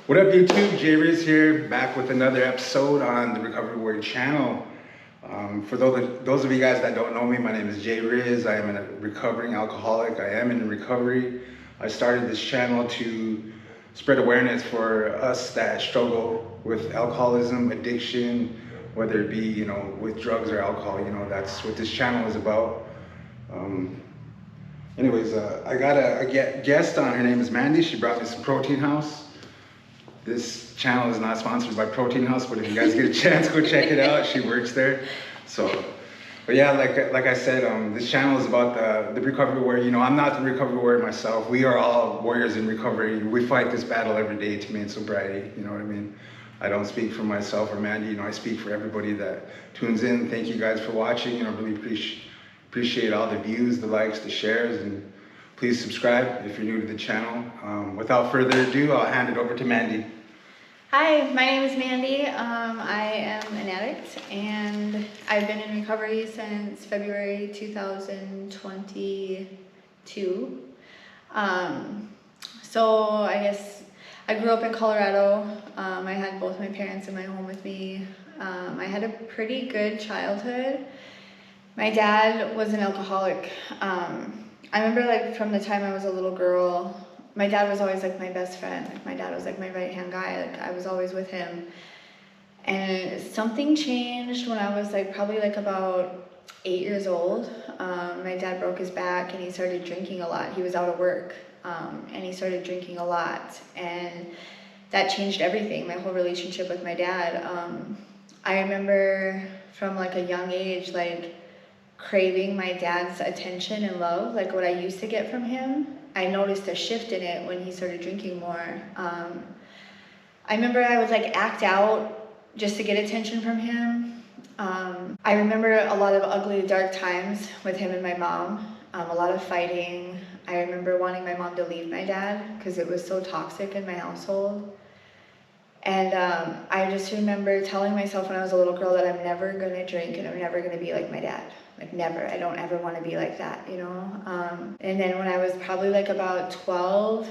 What up YouTube, J-Riz here, back with another episode on the Recovery Warrior channel. For those of you guys that don't know me, my name is J-Riz. I am a recovering alcoholic. I am in recovery. I started this channel to spread awareness for us that struggle with alcoholism, addiction, whether it be, with drugs or alcohol. That's what this channel is about. I got a guest on. Her name is Mandi. She brought me some Protein House. This channel is not sponsored by Protein House, but if you guys get a chance, go check it out. She works there. But yeah, like I said, this channel is about the recovery warrior. I'm not the recovery warrior myself. We are all warriors in recovery. We fight this battle every day to maintain sobriety. You know what I mean? I don't speak for myself or Mandi. I speak for everybody that tunes in. Thank you guys for watching. I really appreciate all the views, the likes, the shares, and please subscribe if you're new to the channel. Without further ado, I'll hand it over to Mandi. Hi, my name is Mandi. I am an addict and I've been in recovery since February 2022. So I guess I grew up in Colorado. I had both my parents in my home with me. I had a pretty good childhood. My dad was an alcoholic. I remember from the time I was a little girl, my dad was always my best friend. My dad was my right-hand guy. I was always with him. And something changed when I was probably about 8 years old. My dad broke his back and he started drinking a lot. He was out of work and he started drinking a lot. And that changed everything, my whole relationship with my dad. I remember from a young age, craving my dad's attention and love, what I used to get from him. I noticed a shift in it when he started drinking more. I remember I would act out just to get attention from him. I remember a lot of ugly, dark times with him and my mom, a lot of fighting. I remember wanting my mom to leave my dad because it was so toxic in my household. And I just remember telling myself when I was a little girl that I'm never gonna drink and I'm never gonna be like my dad. Never. I don't ever want to be like that, And then when I was probably about 12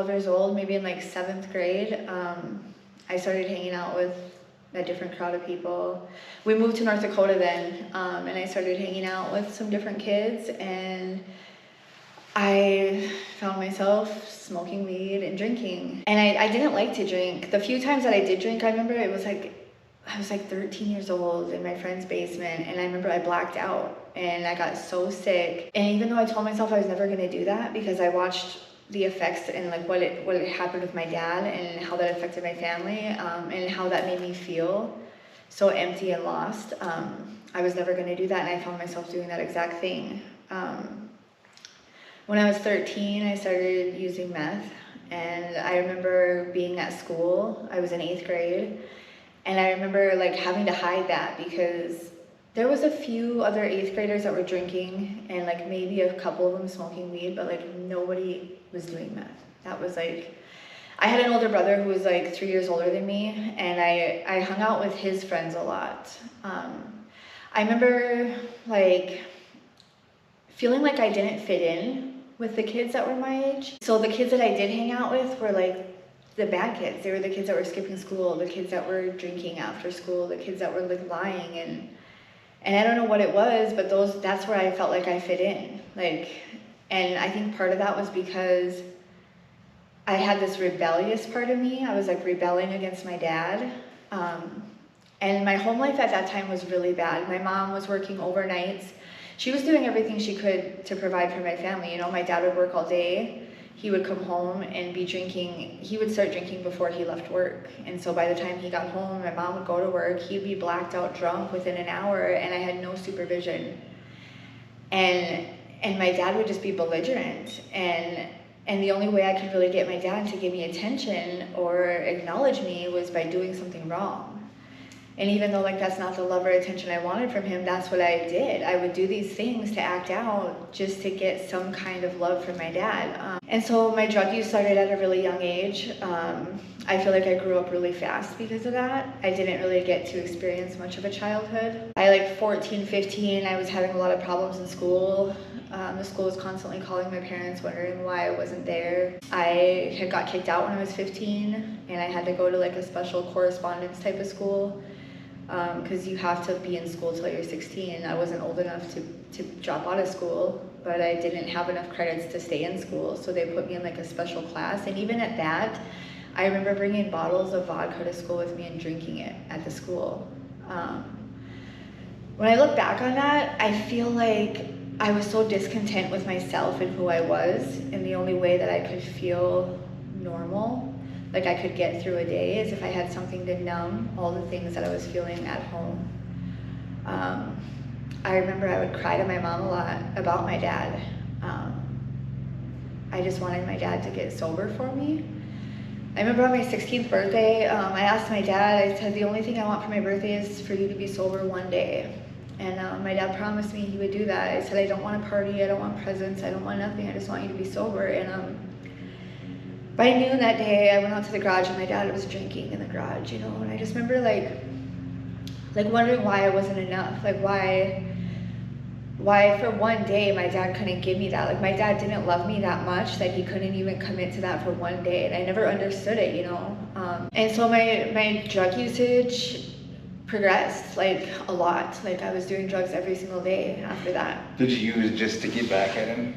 years old, maybe in 7th grade, I started hanging out with a different crowd of people. We moved to North Dakota then, and I started hanging out with some different kids, and I found myself smoking weed and drinking. And I didn't like to drink. The few times that I did drink, I remember it was I was 13 years old in my friend's basement, and I remember I blacked out and I got so sick. And even though I told myself I was never going to do that because I watched the effects and what it happened with my dad and how that affected my family, and how that made me feel so empty and lost, I was never going to do that, and I found myself doing that exact thing. When I was 13, I started using meth, and I remember being at school. I was in 8th grade. And I remember having to hide that because there was a few other 8th graders that were drinking and maybe a couple of them smoking weed, but nobody was doing meth. That was I had an older brother who was 3 years older than me, and I hung out with his friends a lot. I remember feeling I didn't fit in with the kids that were my age. So the kids that I did hang out with were the bad kids. They were the kids that were skipping school, the kids that were drinking after school, the kids that were lying, and I don't know what it was, but that's where I felt I fit in. And I think part of that was because I had this rebellious part of me. I was rebelling against my dad. And my home life at that time was really bad. My mom was working overnights. She was doing everything she could to provide for my family. My dad would work all day. He would come home and be drinking. He would start drinking before he left work. And so by the time he got home, my mom would go to work. He'd be blacked out drunk within an hour, and I had no supervision. And my dad would just be belligerent. And the only way I could really get my dad to give me attention or acknowledge me was by doing something wrong. And even though that's not the love or attention I wanted from him, that's what I did. I would do these things to act out just to get some kind of love from my dad. And so my drug use started at a really young age. I feel I grew up really fast because of that. I didn't really get to experience much of a childhood. By 14, 15, I was having a lot of problems in school. The school was constantly calling my parents, wondering why I wasn't there. I had got kicked out when I was 15, and I had to go to like a special correspondence type of school, because you have to be in school till you're 16. I wasn't old enough to drop out of school, but I didn't have enough credits to stay in school, so they put me in like a special class. And even at that, I remember bringing bottles of vodka to school with me and drinking it at the school. When I look back on that, I feel like I was so discontent with myself and who I was, and the only way that I could feel normal, like I could get through a day, is if I had something to numb all the things that I was feeling at home. I remember I would cry to my mom a lot about my dad. I just wanted my dad to get sober for me. I remember on my 16th birthday, I asked my dad, I said, the only thing I want for my birthday is for you to be sober one day. And my dad promised me he would do that. I said, I don't want a party, I don't want presents, I don't want nothing, I just want you to be sober. And by noon that day, I went out to the garage and my dad was drinking in the garage, you know, and I just remember like wondering why I wasn't enough, like why for one day my dad couldn't give me that. Like my dad didn't love me that much that he couldn't even commit to that for one day, and I never understood it, you know. And so my drug usage progressed like a lot. Like I was doing drugs every single day after that. Did you use just to get back at him?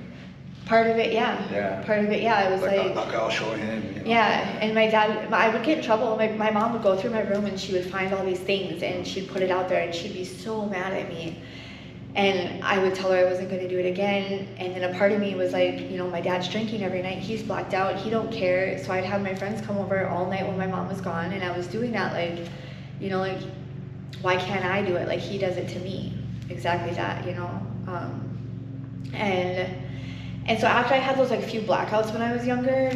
Part of it, yeah. Yeah. Part of it, yeah. It was like I'll show him. You know? Yeah, and my dad, I would get in trouble. My mom would go through my room and she would find all these things and she'd put it out there and she'd be so mad at me. And I would tell her I wasn't going to do it again. And then a part of me was like, you know, my dad's drinking every night. He's blacked out. He don't care. So I'd have my friends come over all night when my mom was gone. And I was doing that like, you know, like, why can't I do it? Like he does it to me. Exactly that, you know. And so after I had those like few blackouts when I was younger,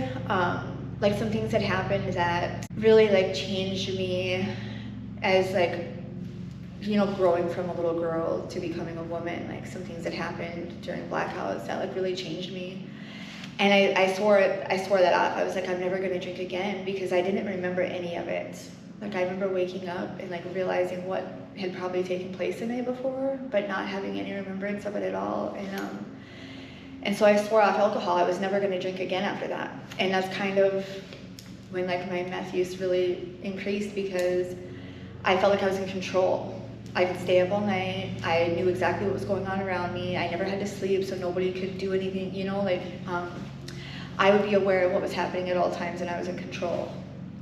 like some things had happened that really like changed me as like, you know, growing from a little girl to becoming a woman. Like some things that happened during blackouts that like really changed me. And I swore that off. I was like, I'm never gonna drink again, because I didn't remember any of it. Like I remember waking up and like realizing what had probably taken place the night before, but not having any remembrance of it at all. And so I swore off alcohol. I was never gonna drink again after that. And that's kind of when like my meth use really increased, because I felt like I was in control. I could stay up all night. I knew exactly what was going on around me. I never had to sleep, so nobody could do anything, you know, like I would be aware of what was happening at all times, and I was in control.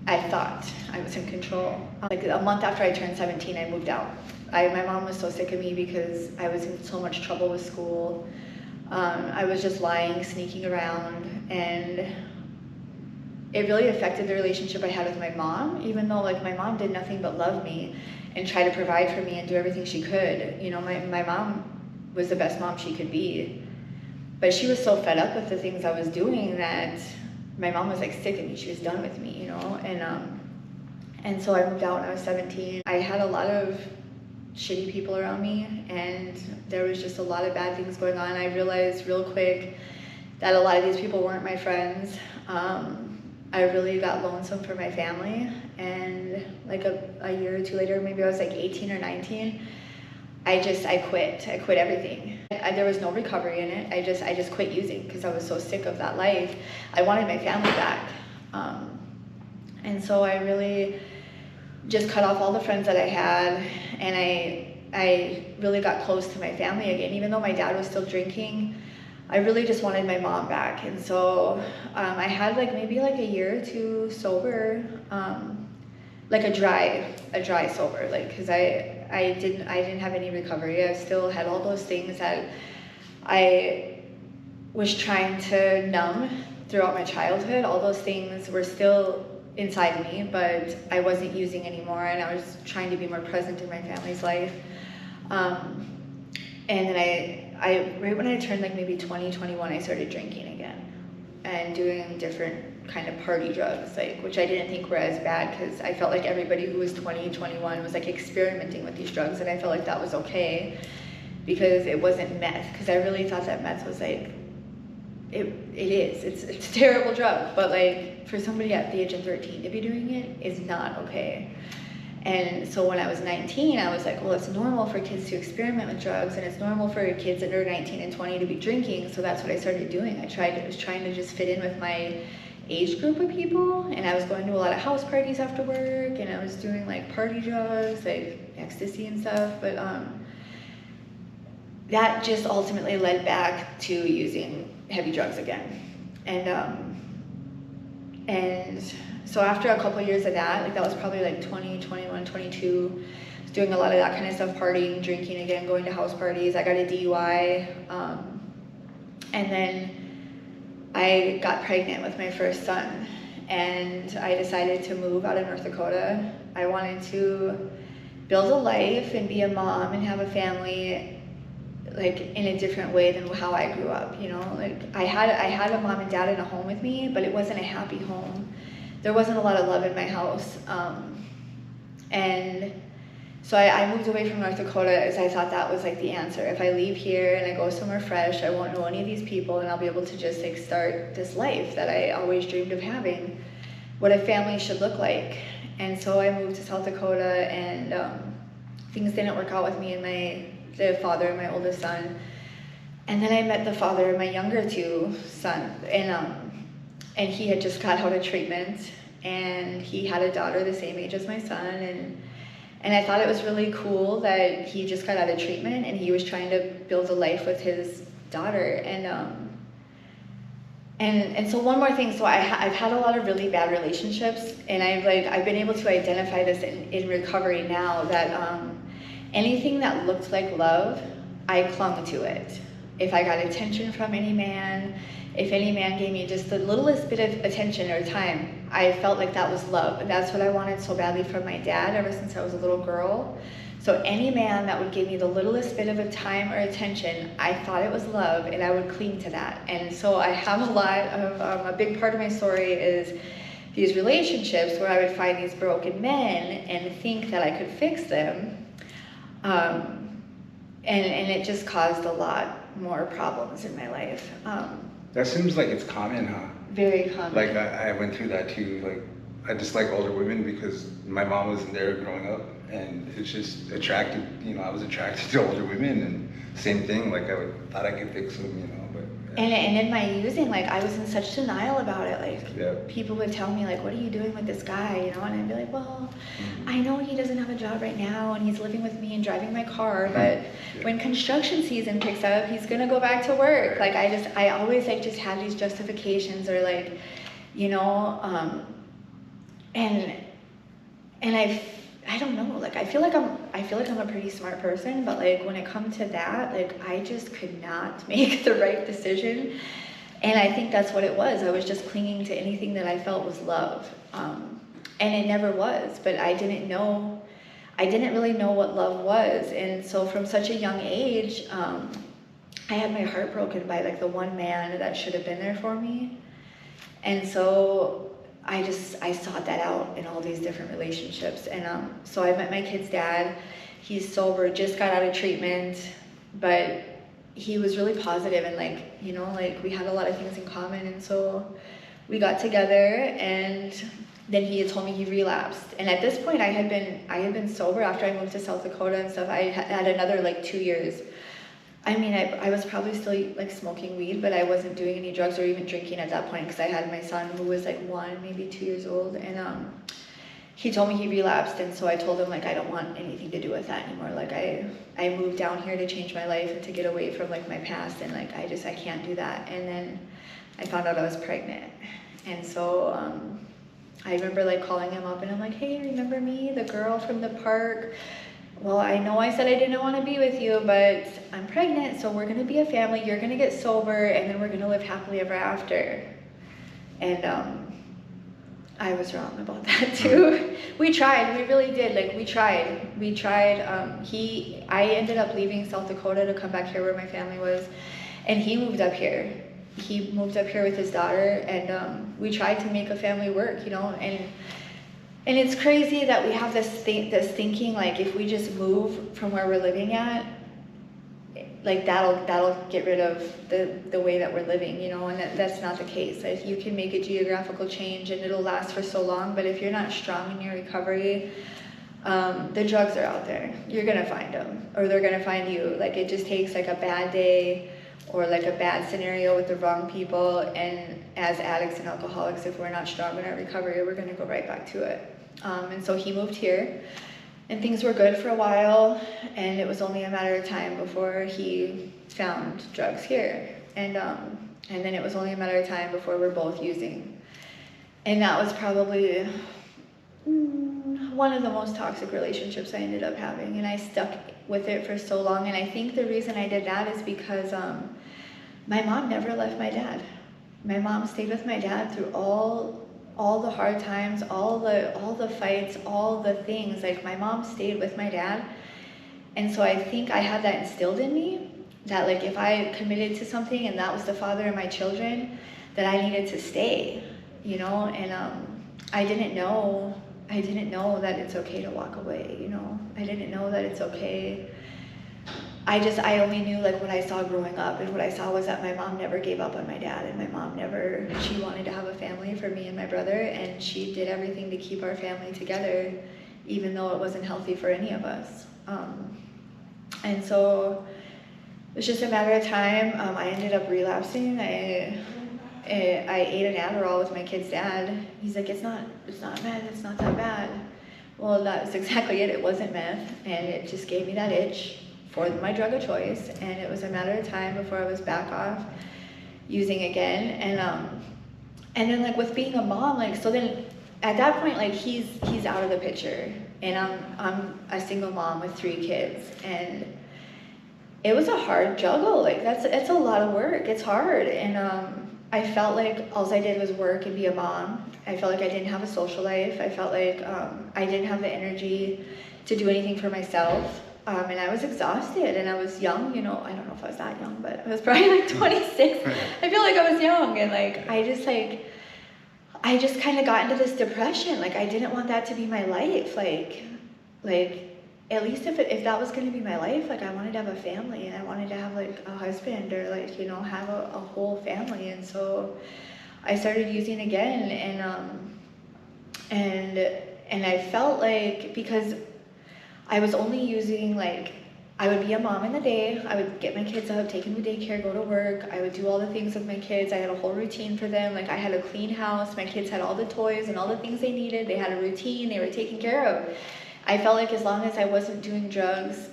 I thought I was in control. Like a month after I turned 17, I moved out. My mom was so sick of me because I was in so much trouble with school. I was just lying, sneaking around, and it really affected the relationship I had with my mom, even though like my mom did nothing but love me and try to provide for me and do everything she could. You know, my mom was the best mom she could be, but she was so fed up with the things I was doing that my mom was like sick of me. She was done with me, you know. And so I moved out when I was 17. I had a lot of shitty people around me, and there was just a lot of bad things going on. I realized real quick that a lot of these people weren't my friends. I really got lonesome for my family, and like a year or two later, maybe I was like 18 or 19, I quit. I quit everything. There was no recovery in it. I just quit using because I was so sick of that life. I wanted my family back. And so I really just cut off all the friends that I had, and I really got close to my family again. Even though my dad was still drinking, I really just wanted my mom back. And so I had like maybe like a year or two sober, like a dry sober, like, because I didn't have any recovery. I still had all those things that I was trying to numb throughout my childhood. All those things were still inside me, but I wasn't using anymore, and I was trying to be more present in my family's life. And then I right when I turned like maybe 20, 21, I started drinking again and doing different kind of party drugs, like, which I didn't think were as bad, because I felt like everybody who was 20, 21 was like experimenting with these drugs, and I felt like that was okay because it wasn't meth, because I really thought that meth was like, it's a terrible drug, but like for somebody at the age of 13 to be doing it is not okay. And so when I was 19, I was like, well, it's normal for kids to experiment with drugs, and it's normal for kids that are 19 and 20 to be drinking. So that's what I started doing. I was trying to just fit in with my age group of people, and I was going to a lot of house parties after work, and I was doing like party drugs, like ecstasy and stuff. But that just ultimately led back to using heavy drugs again. And so after a couple of years of that, like that was probably like 20, 21, 22, I was doing a lot of that kind of stuff, partying, drinking again, going to house parties. I got a DUI, and then I got pregnant with my first son, and I decided to move out of North Dakota. I wanted to build a life and be a mom and have a family like in a different way than how I grew up, you know? Like I had a mom and dad in a home with me, but it wasn't a happy home. There wasn't a lot of love in my house. And so I moved away from North Dakota as I thought that was like the answer. If I leave here and I go somewhere fresh, I won't know any of these people, and I'll be able to just like start this life that I always dreamed of having, what a family should look like. And so I moved to South Dakota, and things didn't work out with me and the father of my oldest son. And then I met the father of my younger two sons, and he had just got out of treatment, and he had a daughter the same age as my son, and I thought it was really cool that he just got out of treatment and he was trying to build a life with his daughter. And so one more thing, so I've had a lot of really bad relationships, and I've been able to identify this in recovery now, that anything that looked like love, I clung to it. If I got attention from any man, if any man gave me just the littlest bit of attention or time, I felt like that was love. And that's what I wanted so badly from my dad ever since I was a little girl. So any man that would give me the littlest bit of a time or attention, I thought it was love, and I would cling to that. And so I have a lot of, a big part of my story is these relationships where I would find these broken men and think that I could fix them. And it just caused a lot more problems in my life. That seems like it's common, huh? Very common. Like I went through that too. Like I just like older women because my mom wasn't there growing up, and it's just attracted. You know, I was attracted to older women, and same thing. Like thought I could fix them, you know. But yeah. And in my using, like I was in such denial about it. Like yeah. People would tell me, like, "What are you doing with this guy?" You know, and I'd be like, "Well, I know he doesn't have a job right now, and he's living with me and driving my car, but when construction season picks up, he's gonna go back to work." Like I always like just had these justifications, or like, you know, and I don't know, like I feel like I'm a pretty smart person, but like when it comes to that, like I just could not make the right decision. And I think that's what it was. I was just clinging to anything that I felt was love. And it never was, but I didn't really know what love was. And so from such a young age, I had my heart broken by like the one man that should have been there for me. And so I sought that out in all these different relationships. And so I met my kid's dad. He's sober, just got out of treatment, but he was really positive, and like, you know, like we had a lot of things in common. And so we got together, and then he had told me he relapsed. And at this point I had been sober after I moved to South Dakota and stuff. I had another like 2 years. I mean, I was probably still like smoking weed, but I wasn't doing any drugs or even drinking at that point, because I had my son who was like 1, maybe 2 years old. And he told me he relapsed, and so I told him like I don't want anything to do with that anymore. Like I moved down here to change my life and to get away from like my past, and like I can't do that. And then I found out I was pregnant, and so I remember like calling him up, and I'm like, "Hey, remember me, the girl from the park? Well, I know I said I didn't want to be with you, but I'm pregnant, so we're going to be a family. You're going to get sober, and then we're going to live happily ever after." And I was wrong about that too. We tried, we really did. Like we tried. I ended up leaving South Dakota to come back here where my family was, and he moved up here. He moved up here with his daughter, and we tried to make a family work, you know, and it's crazy that we have this thinking, like if we just move from where we're living at, like that'll get rid of the way that we're living, you know, and that's not the case. Like you can make a geographical change and it'll last for so long, but if you're not strong in your recovery, The drugs are out there. You're gonna find them, or they're gonna find you. Like, it just takes like a bad day or like a bad scenario with the wrong people, and as addicts and alcoholics, if we're not strong in our recovery, we're gonna go right back to it. And so he moved here, and things were good for a while, and it was only a matter of time before he found drugs here. And then it was only a matter of time before we're both using. And that was probably one of the most toxic relationships I ended up having, and I stuck with it for so long. And I think the reason I did that is because my mom never left my dad. My mom stayed with my dad through all the hard times, all the fights, all the things. Like, my mom stayed with my dad, and so I think I had that instilled in me, that like if I committed to something and that was the father of my children, that I needed to stay, you know. And I didn't know that it's okay to walk away, you know. I didn't know that it's okay. I only knew like what I saw growing up, and what I saw was that my mom never gave up on my dad, and my mom she wanted to have a family for me and my brother, and she did everything to keep our family together, even though it wasn't healthy for any of us. And so it was just a matter of time. I ended up relapsing. I ate an Adderall with my kid's dad. He's like, it's not meth, it's not that bad. Well, that's exactly it. It wasn't meth, and it just gave me that itch for my drug of choice, and it was a matter of time before I was back off using again. And then like with being a mom, like, so then at that point, like he's out of the picture, and I'm a single mom with 3 kids, and it was a hard juggle. Like it's a lot of work. It's hard, and I felt like all I did was work and be a mom. I felt like I didn't have a social life. I felt like I didn't have the energy to do anything for myself. And I was exhausted, and I was young, you know. I don't know if I was that young, but I was probably like 26. I feel like I was young, and like I just kind of got into this depression. Like, I didn't want that to be my life. Like at least if that was going to be my life, like I wanted to have a family, and I wanted to have like a husband, or like, you know, have a whole family. And so I started using again, and I felt like, because I was only using, like, I would be a mom in the day, I would get my kids up, take them to daycare, go to work, I would do all the things with my kids, I had a whole routine for them, like I had a clean house, my kids had all the toys and all the things they needed, they had a routine, they were taken care of. I felt like as long as I wasn't doing drugs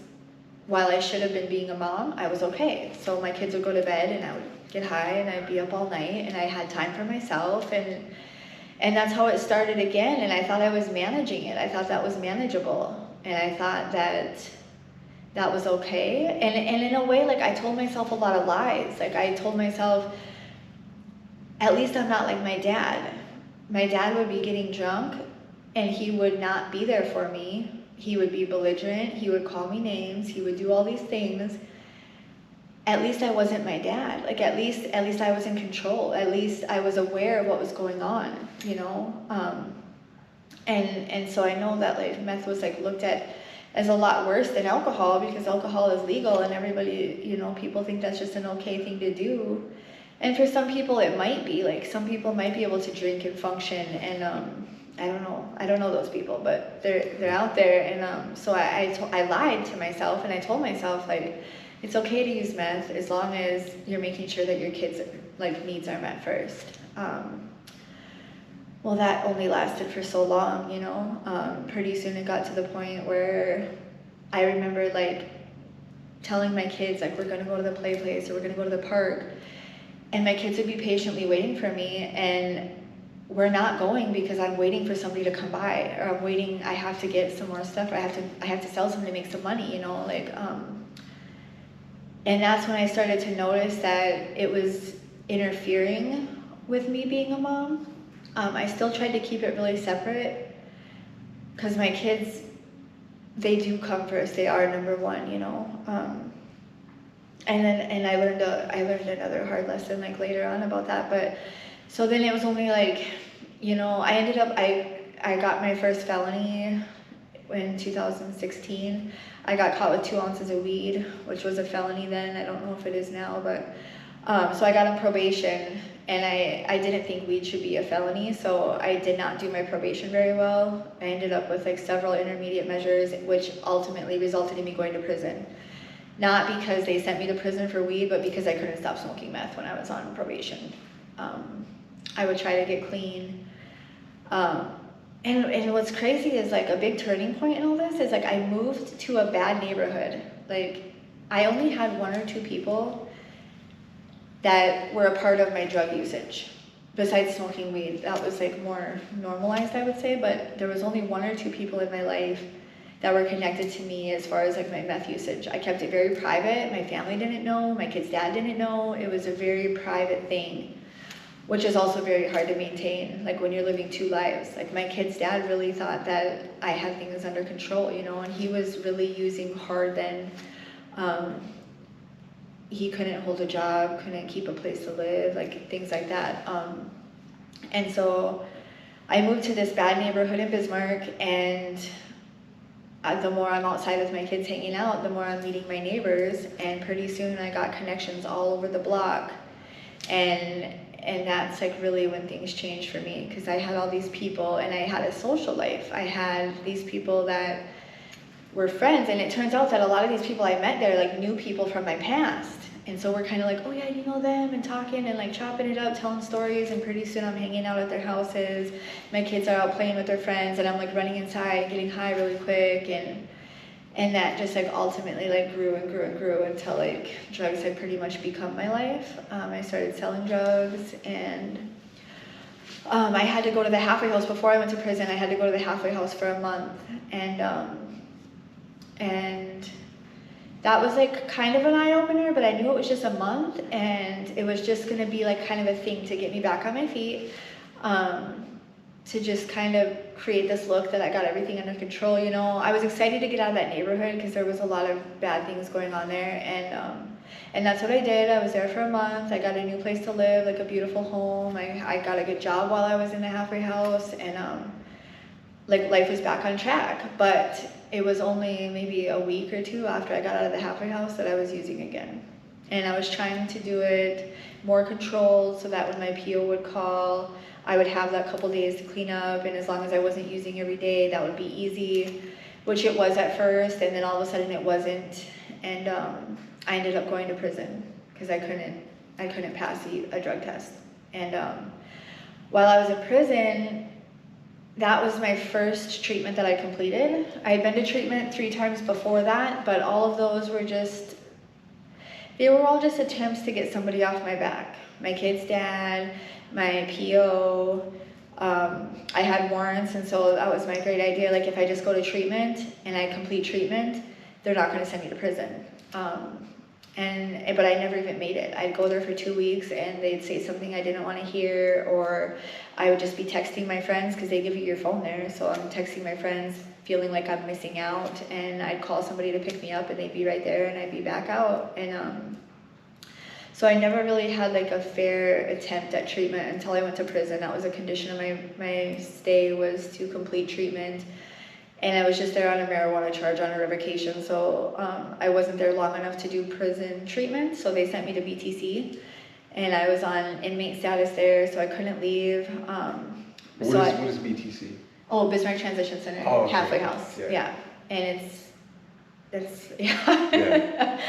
while I should have been being a mom, I was okay. So my kids would go to bed, and I would get high, and I'd be up all night, and I had time for myself, and that's how it started again. And I thought I was managing it, I thought that was manageable. And I thought that was okay. And in a way, like, I told myself a lot of lies. Like, I told myself, at least I'm not like my dad. My dad would be getting drunk, and he would not be there for me. He would be belligerent. He would call me names. He would do all these things. At least I wasn't my dad. Like, at least I was in control. At least I was aware of what was going on, you know? And so I know that like meth was like looked at as a lot worse than alcohol, because alcohol is legal, and everybody, you know, people think that's just an okay thing to do. And for some people it might be, like some people might be able to drink and function, and I don't know those people, but they're out there. And so I lied to myself, and I told myself, like, it's okay to use meth as long as you're making sure that your kids' like needs are met first. Well, that only lasted for so long, you know. Pretty soon it got to the point where I remember like telling my kids, like, we're gonna go to the play place, or we're gonna go to the park, and my kids would be patiently waiting for me, and we're not going because I'm waiting for somebody to come by, or I'm waiting, I have to get some more stuff, or I have to sell something to make some money, you know, like, and that's when I started to notice that it was interfering with me being a mom. I still tried to keep it really separate, because my kids, they do come first. They are number one, you know. And I learned another hard lesson like later on about that. But so then it was only like, you know, I got my first felony in 2016. I got caught with 2 ounces of weed, which was a felony then. I don't know if it is now, but So I got on probation, and I didn't think weed should be a felony, so I did not do my probation very well. I ended up with like several intermediate measures, which ultimately resulted in me going to prison. Not because they sent me to prison for weed, but because I couldn't stop smoking meth when I was on probation. I would try to get clean. And what's crazy is like a big turning point in all this is like I moved to a bad neighborhood. Like I only had 1 or 2 people that were a part of my drug usage. Besides smoking weed, that was like more normalized, I would say, but there was only 1 or 2 people in my life that were connected to me as far as like my meth usage. I kept it very private. My family didn't know, my kid's dad didn't know. It was a very private thing, which is also very hard to maintain, like when you're living 2 lives. Like my kid's dad really thought that I had things under control, you know, and he was really using hard then. He couldn't hold a job, couldn't keep a place to live, like things like that. And so I moved to this bad neighborhood in Bismarck, and the more I'm outside with my kids hanging out, the more I'm meeting my neighbors, and pretty soon I got connections all over the block. And that's like really when things changed for me, because I had all these people and I had a social life. I had these people that were friends, and it turns out that a lot of these people I met there like knew people from my past. And so we're kind of like, oh yeah, you know them, and talking and like chopping it up, telling stories, and pretty soon I'm hanging out at their houses. My kids are out playing with their friends, and I'm like running inside, getting high really quick, and that just like ultimately like grew and grew and grew until like drugs had pretty much become my life. I started selling drugs, and I had to go to the halfway house before I went to prison. I had to go to the halfway house for a month, and that was like kind of an eye-opener, but I knew it was just a month, and it was just gonna be like kind of a thing to get me back on my feet, to just kind of create this look that I got everything under control, you know. I was excited to get out of that neighborhood because there was a lot of bad things going on there, and that's what I did. I was there for a month. I got a new place to live, like a beautiful home. I got a good job while I was in the halfway house, and like life was back on track. But it was only maybe a week or 2 after I got out of the halfway house that I was using again. And I was trying to do it more controlled so that when my PO would call, I would have that couple days to clean up, and as long as I wasn't using every day, that would be easy, which it was at first, and then all of a sudden it wasn't. And I ended up going to prison because I couldn't pass a drug test. And while I was in prison, that was my first treatment that I completed. I had been to treatment 3 times before that, but all of those were they were all just attempts to get somebody off my back. My kid's dad, my PO, I had warrants, and so that was my great idea. Like if I just go to treatment and I complete treatment, they're not gonna send me to prison. But I never even made it. I'd go there for 2 weeks and they'd say something I didn't want to hear, or I would just be texting my friends because they give you your phone there. So I'm texting my friends feeling like I'm missing out, and I'd call somebody to pick me up and they'd be right there and I'd be back out. And so I never really had like a fair attempt at treatment until I went to prison. That was a condition of my stay, was to complete treatment. And I was just there on a marijuana charge on a revocation, so I wasn't there long enough to do prison treatment, so they sent me to BTC, and I was on inmate status there, so I couldn't leave. What is BTC? Oh, Bismarck Transition Center, oh, okay. halfway house, yeah. And it's yeah. Yeah.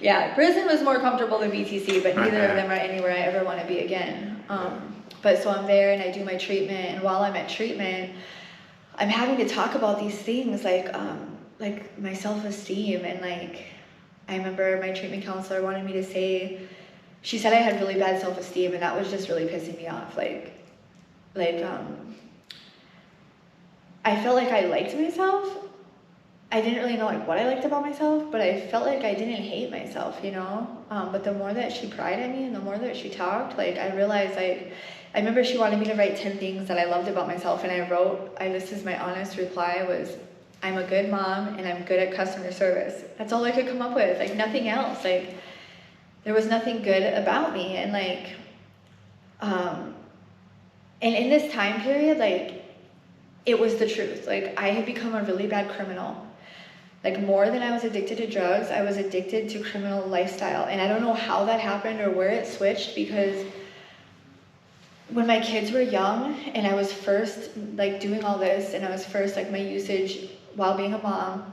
Yeah, prison was more comfortable than BTC, but neither of them are anywhere I ever want to be again. But so I'm there and I do my treatment, and while I'm at treatment, I'm having to talk about these things like my self-esteem, and like I remember my treatment counselor wanted me to say, she said I had really bad self-esteem, and that was just really pissing me off. I felt like I liked myself. I didn't really know like what I liked about myself, but I felt like I didn't hate myself, you know. But the more that she pried at me and the more that she talked, like I realized like. I remember she wanted me to write 10 things that I loved about myself, and I wrote, this is my honest reply, was, I'm a good mom and I'm good at customer service. That's all I could come up with, like nothing else. Like there was nothing good about me, and like, and in this time period, like it was the truth. Like I had become a really bad criminal. Like more than I was addicted to drugs, I was addicted to criminal lifestyle. And I don't know how that happened or where it switched, because when my kids were young and I was first like doing all this, and I was first like my usage while being a mom,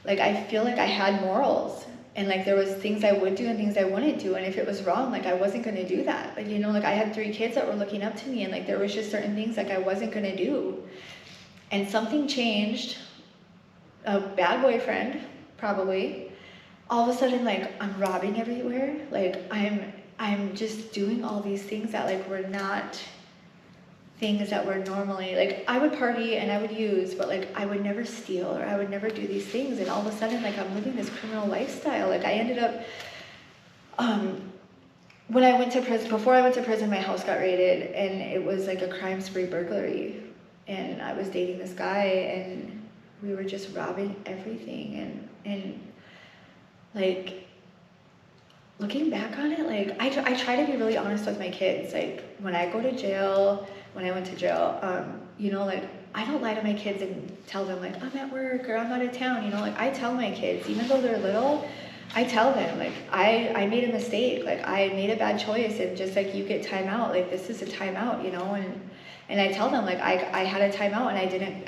like I feel like I had morals, and like there was things I would do and things I wouldn't do, and if it was wrong, like I wasn't going to do that. Like, you know, like I had 3 kids that were looking up to me, and like there was just certain things like I wasn't going to do. And something changed. A bad boyfriend, probably. All of a sudden, like I'm robbing everywhere. Like I'm just doing all these things that like were not things that were normally, like I would party and I would use, but like I would never steal or I would never do these things. And all of a sudden, like I'm living this criminal lifestyle. Like I ended up, when I went to prison, before I went to prison, my house got raided, and it was like a crime spree burglary. And I was dating this guy, and we were just robbing everything. And like looking back on it, like I try to be really honest with my kids. Like when I go to jail, when I went to jail, you know, like I don't lie to my kids and tell them like I'm at work or I'm out of town. You know, like I tell my kids, even though they're little, I tell them like I made a mistake, like I made a bad choice, and just like you get time out, like this is a timeout, you know. And I tell them like I had a timeout and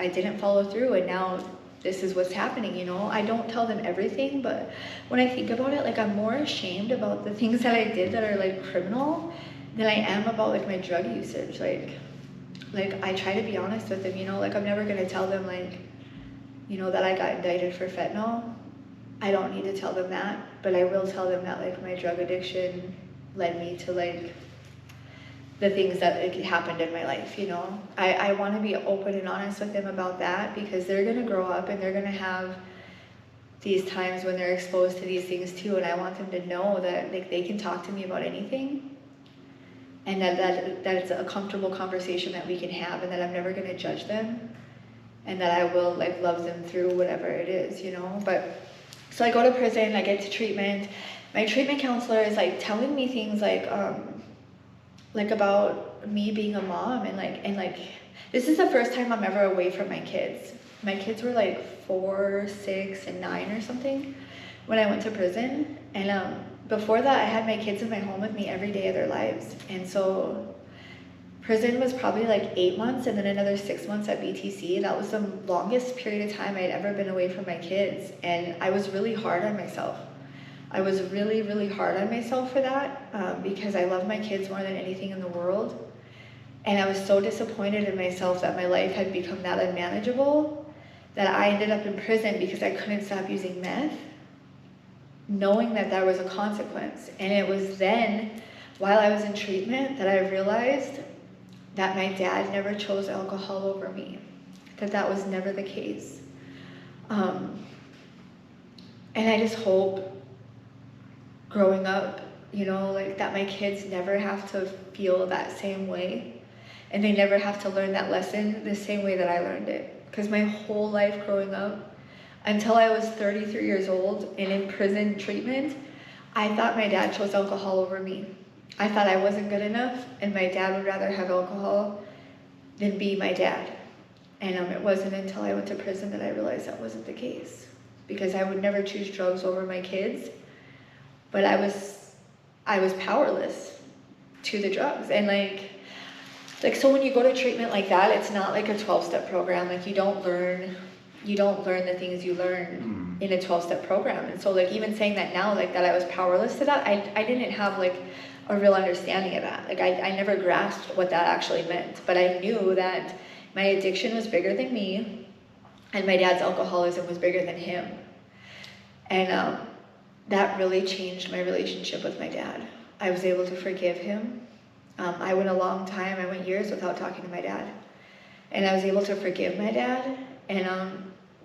I didn't follow through, and now this is what's happening, you know. I don't tell them everything, but when I think about it, like I'm more ashamed about the things that I did that are like criminal than I am about like my drug usage. Like I try to be honest with them, you know. Like I'm never gonna tell them like, you know, that I got indicted for fentanyl. I don't need to tell them that, but I will tell them that like my drug addiction led me to like the things that happened in my life, you know. I want to be open and honest with them about that, because they're going to grow up and they're going to have these times when they're exposed to these things too, and I want them to know that like they can talk to me about anything, and that it's a comfortable conversation that we can have, and that I'm never going to judge them, and that I will like love them through whatever it is, you know. But so I go to prison, I get to treatment. My treatment counselor is like telling me things like about me being a mom, and like this is the first time I'm ever away from my kids. My kids were like 4, 6, and 9 or something when I went to prison. And before that, I had my kids in my home with me every day of their lives. And so prison was probably like 8 months, and then another 6 months at BTC. That was the longest period of time I'd ever been away from my kids. And I was really hard on myself. I was really, really hard on myself for that, because I love my kids more than anything in the world. And I was so disappointed in myself that my life had become that unmanageable that I ended up in prison because I couldn't stop using meth, knowing that there was a consequence. And it was then, while I was in treatment, that I realized that my dad never chose alcohol over me, that was never the case. And I just hope growing up, you know, like that my kids never have to feel that same way, and they never have to learn that lesson the same way that I learned it. Because my whole life growing up, until I was 33 years old and in prison treatment, I thought my dad chose alcohol over me. I thought I wasn't good enough, and my dad would rather have alcohol than be my dad. And it wasn't until I went to prison that I realized that wasn't the case, because I would never choose drugs over my kids. But I was powerless to the drugs. And like so when you go to treatment like that, it's not like a 12-step program. Like you don't learn the things you learn in a 12-step program. And so like even saying that now, like that I was powerless to that, I didn't have like a real understanding of that. Like I never grasped what that actually meant. But I knew that my addiction was bigger than me, and my dad's alcoholism was bigger than him. And that really changed my relationship with my dad. I was able to forgive him. I went a long time, I went years without talking to my dad. And I was able to forgive my dad and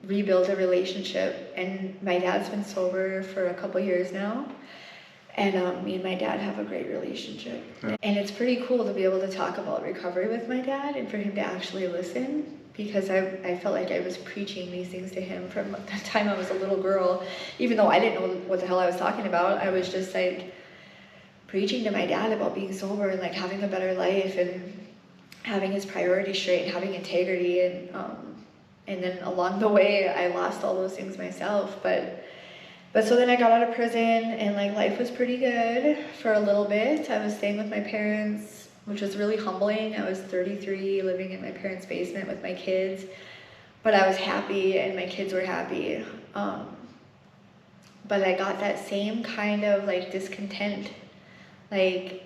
rebuild a relationship. And my dad's been sober for a couple years now. And me and my dad have a great relationship. Yeah. And it's pretty cool to be able to talk about recovery with my dad and for him to actually listen, because I felt like I was preaching these things to him from the time I was a little girl. Even though I didn't know what the hell I was talking about, I was just like preaching to my dad about being sober and like having a better life and having his priorities straight and having integrity. And then along the way, I lost all those things myself. But so then I got out of prison, and like life was pretty good for a little bit. I was staying with my parents, which was really humbling. I was 33, living in my parents' basement with my kids, but I was happy and my kids were happy. But I got that same kind of like discontent. Like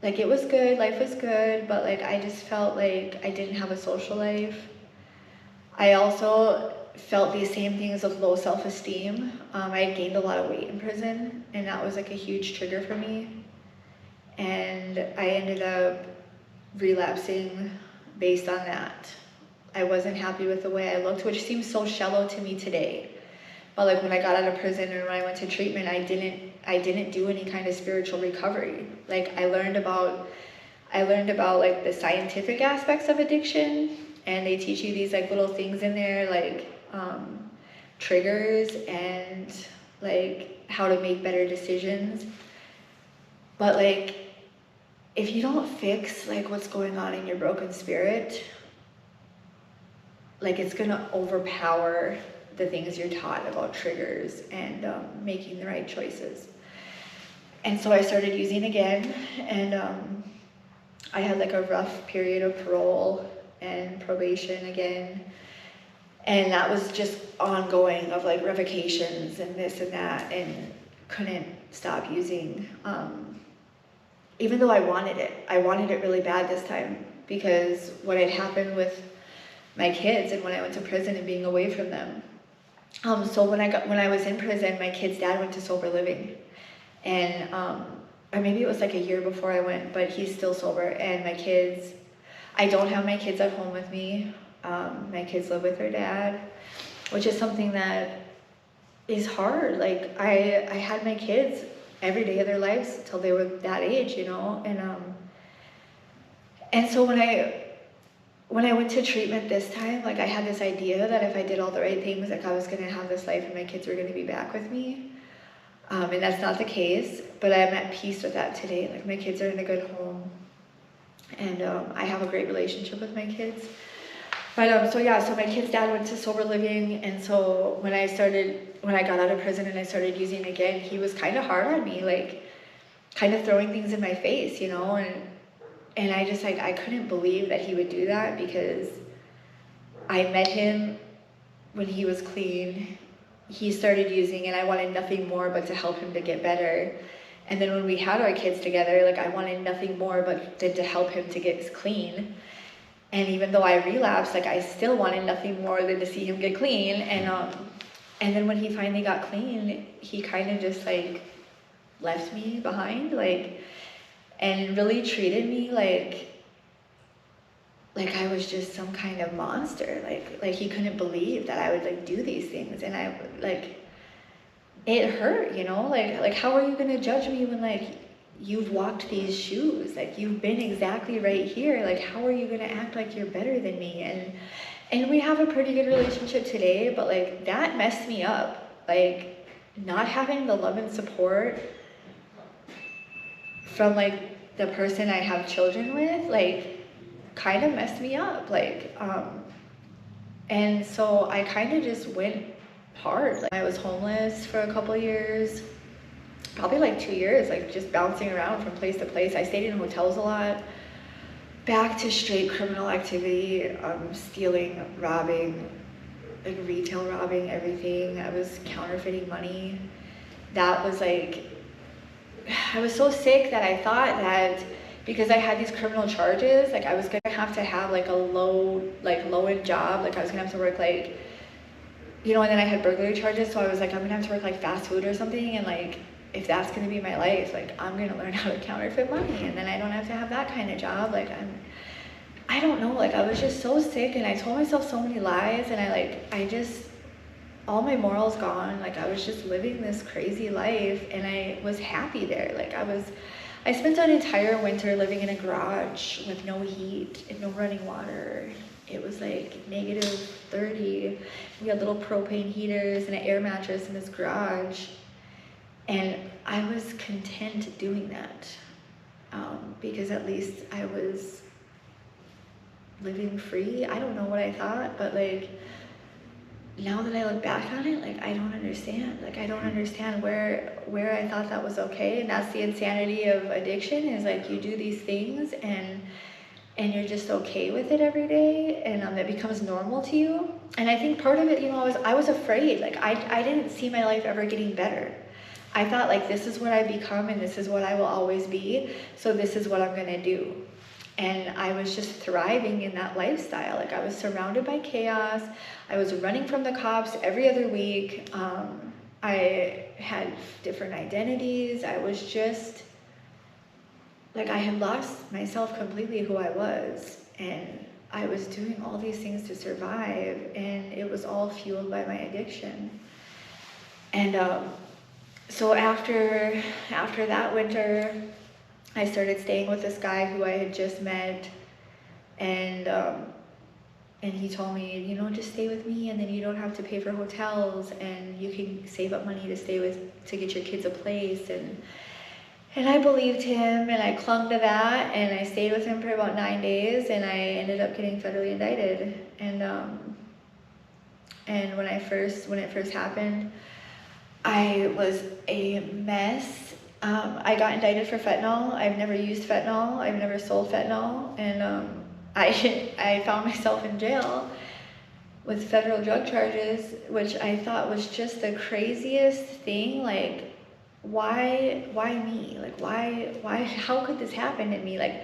it was good, life was good, but like I just felt like I didn't have a social life. I also felt these same things of low self-esteem. I had gained a lot of weight in prison, and that was like a huge trigger for me. And I ended up relapsing based on that. I wasn't happy with the way I looked, which seems so shallow to me today. But like when I got out of prison and when I went to treatment, I didn't do any kind of spiritual recovery. Like I learned about like the scientific aspects of addiction, and they teach you these like little things in there, like triggers and like how to make better decisions. But like if you don't fix like what's going on in your broken spirit, like it's gonna overpower the things you're taught about triggers and making the right choices. And so I started using again, and I had like a rough period of parole and probation again, and that was just ongoing of like revocations and this and that, and couldn't stop using. Even though I wanted it really bad this time, because what had happened with my kids and when I went to prison and being away from them. So when I was in prison, my kid's dad went to sober living, and or maybe it was like a year before I went, but he's still sober. And my kids, I don't have my kids at home with me. My kids live with their dad, which is something that is hard. Like I had my kids every day of their lives till they were that age, you know. And so when I went to treatment this time, like I had this idea that if I did all the right things, like I was gonna have this life and my kids were gonna be back with me. And that's not the case, but I'm at peace with that today. Like my kids are in a good home, and I have a great relationship with my kids. But so my kid's dad went to sober living, and so when I got out of prison and I started using again, he was kind of hard on me, like kind of throwing things in my face, you know, and I just like, I couldn't believe that he would do that, because I met him when he was clean. He started using, and I wanted nothing more but to help him to get better. And then when we had our kids together, like I wanted nothing more but than to help him to get clean. And even though I relapsed, like I still wanted nothing more than to see him get clean. And then when he finally got clean, he kind of just like left me behind, like, and really treated me like I was just some kind of monster. Like he couldn't believe that I would like do these things, and I like, it hurt, you know, like how are you gonna judge me when like you've walked these shoes, like you've been exactly right here, like how are you gonna act like you're better than me? And we have a pretty good relationship today, but like that messed me up. Like not having the love and support from like the person I have children with, like kind of messed me up. Like and so I kind of just went hard. Like I was homeless for a couple of years, probably like 2 years, like just bouncing around from place to place. I stayed in hotels a lot, back to straight criminal activity, stealing, robbing, like retail robbing, everything. I was counterfeiting money. That was like, I was so sick that I thought that because I had these criminal charges, like I was gonna have to have like a low-end job. Like I was gonna have to work like, you know, and then I had burglary charges. So I was like, I'm gonna have to work like fast food or something. And like, if that's gonna be my life, like I'm gonna learn how to counterfeit money, and then I don't have to have that kind of job. Like I don't know, like I was just so sick, and I told myself so many lies, and I just, all my morals gone. Like I was just living this crazy life, and I was happy there. Like I spent an entire winter living in a garage with no heat and no running water. It was like -30. We had little propane heaters and an air mattress in this garage. And I was content doing that, because at least I was living free. I don't know what I thought, but like now that I look back on it, like I don't understand. Like I don't understand where I thought that was okay. And that's the insanity of addiction, is like you do these things and you're just okay with it every day, and it becomes normal to you. And I think part of it, you know, I was afraid. Like I didn't see my life ever getting better. I thought like this is what I become and this is what I will always be, so this is what I'm gonna do. And I was just thriving in that lifestyle. Like I was surrounded by chaos. I was running from the cops every other week. I had different identities. I was just, like I had lost myself completely, who I was. And I was doing all these things to survive, and it was all fueled by my addiction. And so after that winter, I started staying with this guy who I had just met, and he told me, you know, just stay with me, and then you don't have to pay for hotels, and you can save up money to get your kids a place. And I believed him, and I clung to that, and I stayed with him for about 9 days, and I ended up getting federally indicted. And when it first happened, I was a mess. I got indicted for fentanyl. I've never used fentanyl. I've never sold fentanyl. And I found myself in jail with federal drug charges, which I thought was just the craziest thing. Like, why me? Like, why, how could this happen to me? Like,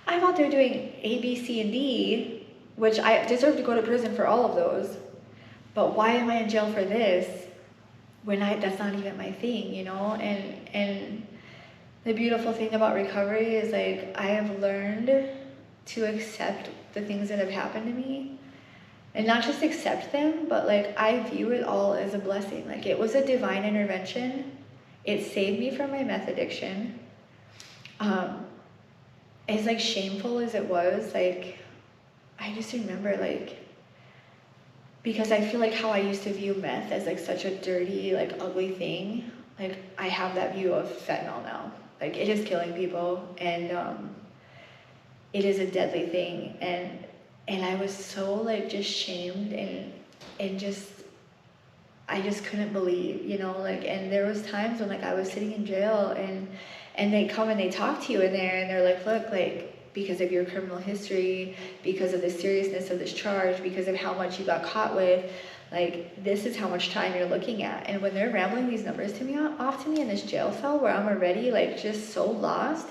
I'm out there doing A, B, C, and D, which I deserve to go to prison for all of those. But why am I in jail for this? When that's not even my thing, you know? And the beautiful thing about recovery is like I have learned to accept the things that have happened to me, and not just accept them, but like I view it all as a blessing. Like it was a divine intervention. It saved me from my meth addiction. As like shameful as it was, like I just remember like, because I feel like how I used to view meth as like such a dirty, like ugly thing, like I have that view of fentanyl now. Like it is killing people, and it is a deadly thing, and I was so like just shamed and just, I just couldn't believe, you know, like, and there was times when like I was sitting in jail and they come and they talk to you in there, and they're like, look, like, because of your criminal history, because of the seriousness of this charge, because of how much you got caught with, like, this is how much time you're looking at. And when they're rambling these numbers off to me in this jail cell where I'm already like just so lost,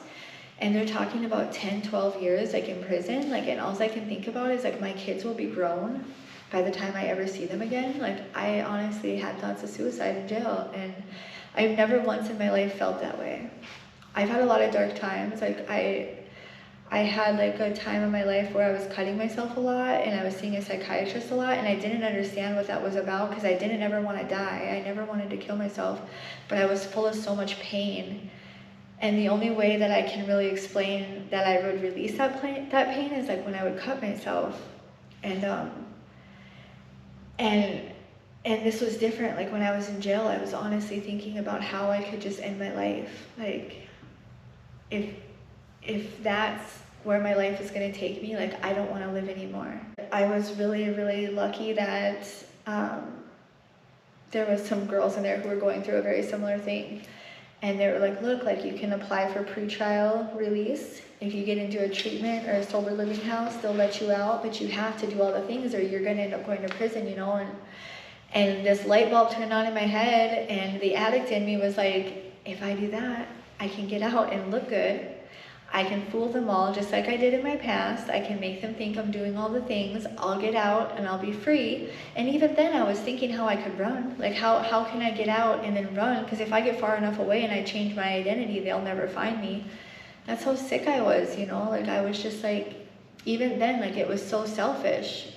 and they're talking about 10, 12 years like in prison, like, and all I can think about is like my kids will be grown by the time I ever see them again. Like I honestly had thoughts of suicide in jail, and I've never once in my life felt that way. I've had a lot of dark times. Like I had like a time in my life where I was cutting myself a lot, and I was seeing a psychiatrist a lot, and I didn't understand what that was about because I didn't ever want to die. I never wanted to kill myself, but I was full of so much pain. And the only way that I can really explain that I would release that pain is like when I would cut myself. And this was different. Like when I was in jail, I was honestly thinking about how I could just end my life. Like if that's where my life is going to take me, like I don't want to live anymore. I was really, really lucky that there was some girls in there who were going through a very similar thing. And they were like, look, like you can apply for pretrial release. If you get into a treatment or a sober living house, they'll let you out, but you have to do all the things or you're going to end up going to prison, you know? And this light bulb turned on in my head, and the addict in me was like, if I do that, I can get out and look good. I can fool them all just like I did in my past. I can make them think I'm doing all the things. I'll get out and I'll be free. And even then I was thinking how I could run. Like how can I get out and then run? Because if I get far enough away and I change my identity, they'll never find me. That's how sick I was, you know? Like I was just like, even then, like it was so selfish.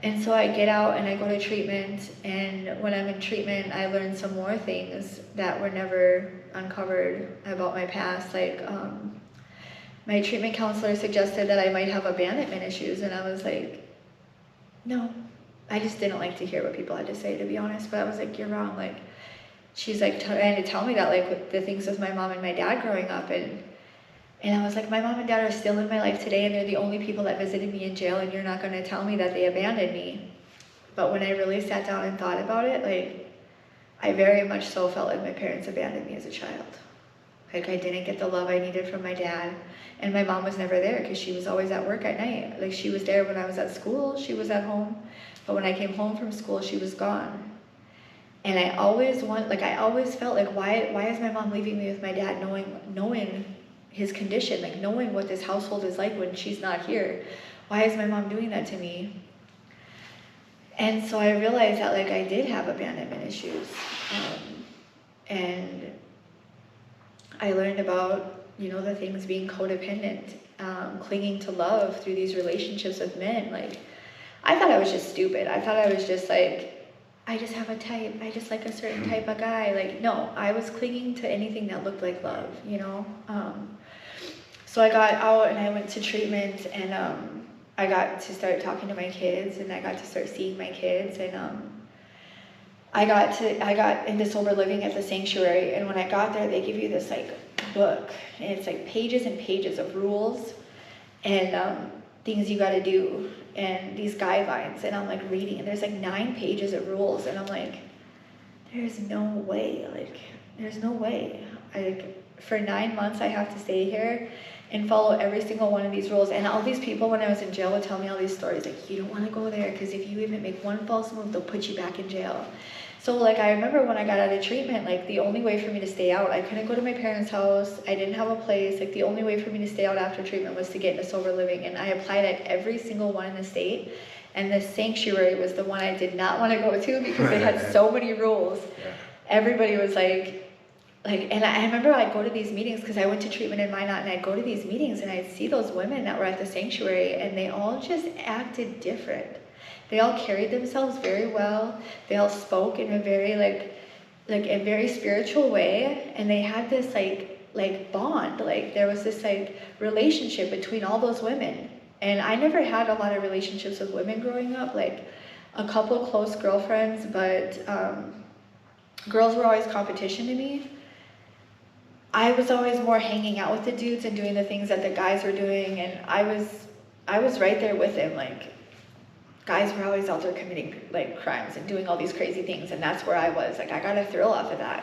And so I get out and I go to treatment, and when I'm in treatment, I learn some more things that were never uncovered about my past. Like my treatment counselor suggested that I might have abandonment issues, and I was like, no. I just didn't like to hear what people had to say, to be honest, but I was like, you're wrong. Like, she's like trying to tell me that, like with the things with my mom and my dad growing up, and And I was like, my mom and dad are still in my life today, and they're the only people that visited me in jail, and you're not going to tell me that they abandoned me. But when I really sat down and thought about it, like, I very much so felt like my parents abandoned me as a child. Like, I didn't get the love I needed from my dad, and my mom was never there because she was always at work at night. Like, she was there when I was at school, she was at home, but when I came home from school, she was gone. And I always felt like, why is my mom leaving me with my dad, knowing his condition, like knowing what this household is like when she's not here? Why is my mom doing that to me? And so I realized that, like, I did have abandonment issues. And I learned about, the things being codependent, clinging to love through these relationships with men. Like, I thought I was just stupid. I thought I was just like, I just have a type. I just like a certain type of guy. Like, no, I was clinging to anything that looked like love, So I got out and I went to treatment, and I got to start talking to my kids, and I got to start seeing my kids, and I got into sober living at the sanctuary. And when I got there, they give you this like book, and it's like pages and pages of rules and things you got to do, and these guidelines. And I'm like reading, and there's like 9 pages of rules, and I'm like, there's no way. For 9 months I have to stay here and follow every single one of these rules. And all these people when I was in jail would tell me all these stories, like, you don't want to go there because if you even make one false move, they'll put you back in jail. So like, I remember when I got out of treatment, like, the only way for me to stay out, I couldn't go to my parents' house, I didn't have a place. Like, the only way for me to stay out after treatment was to get into sober living. And I applied at every single one in the state, and the sanctuary was the one I did not want to go to because they had so many rules. Yeah. Everybody was like, and I remember I'd go to these meetings because I went to treatment in Minot, and I'd go to these meetings and I'd see those women that were at the sanctuary, and they all just acted different. They all carried themselves very well. They all spoke in a very like a very spiritual way, and they had this like bond. Like, there was this like relationship between all those women. And I never had a lot of relationships with women growing up, like a couple close girlfriends, but girls were always competition to me. I was always more hanging out with the dudes and doing the things that the guys were doing, and I was right there with them. Like, guys were always out there committing like crimes and doing all these crazy things, and that's where I was. Like, I got a thrill off of that.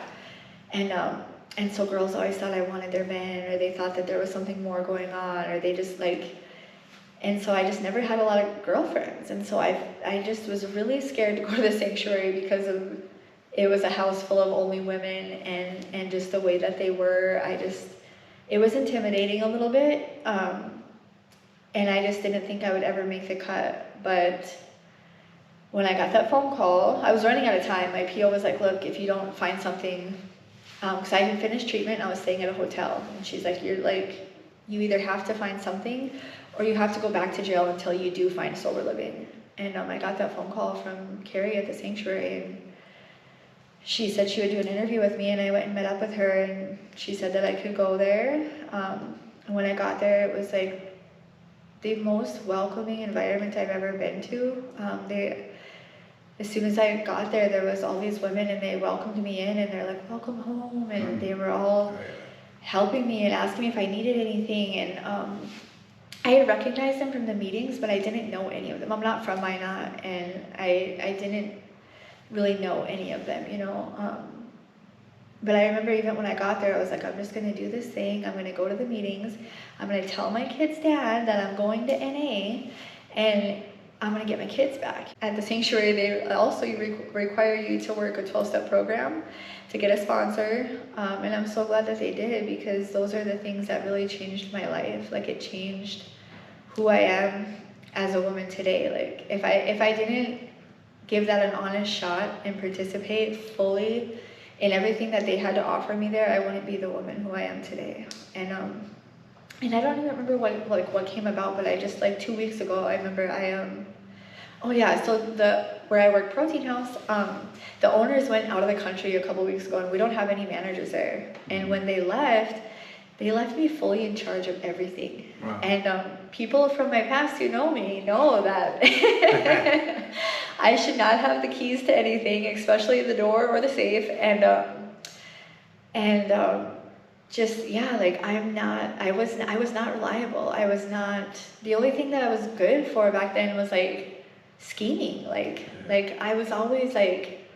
And so girls always thought I wanted their man, or they thought that there was something more going on, or they just like, and so I just never had a lot of girlfriends. And so I just was really scared to go to the sanctuary because it was a house full of only women, and just the way that they were, it was intimidating a little bit. And I just didn't think I would ever make the cut. But when I got that phone call, I was running out of time. My PO was like, look, if you don't find something, because I had finished treatment, I was staying at a hotel. And she's like, you either have to find something or you have to go back to jail until you do find sober living. And I got that phone call from Carrie at the sanctuary, and she said she would do an interview with me, and I went and met up with her, and she said that I could go there. And when I got there, it was like the most welcoming environment I've ever been to. As soon as I got there, there was all these women, and they welcomed me in, and they're like, welcome home, and they were all helping me and asking me if I needed anything. And I had recognized them from the meetings, but I didn't know any of them. I'm not from Minot, and I didn't really know any of them, But I remember even when I got there, I was like, I'm just going to do this thing. I'm going to go to the meetings. I'm going to tell my kid's dad that I'm going to NA, and I'm going to get my kids back. At the sanctuary, they also require you to work a 12-step program to get a sponsor. And I'm so glad that they did, because those are the things that really changed my life. Like, it changed who I am as a woman today. Like, if I didn't give that an honest shot and participate fully in everything that they had to offer me there, I wouldn't be the woman who I am today. And I don't even remember what came about, but I just, like, 2 weeks ago, I remember so where I work, Protein House, the owners went out of the country a couple weeks ago, and we don't have any managers there. And when they left me fully in charge of everything. Wow. And people from my past who know me know that I should not have the keys to anything, especially the door or the safe. And just, yeah, like I was not reliable. I was not, the only thing that I was good for back then was like scheming. Like I was always like,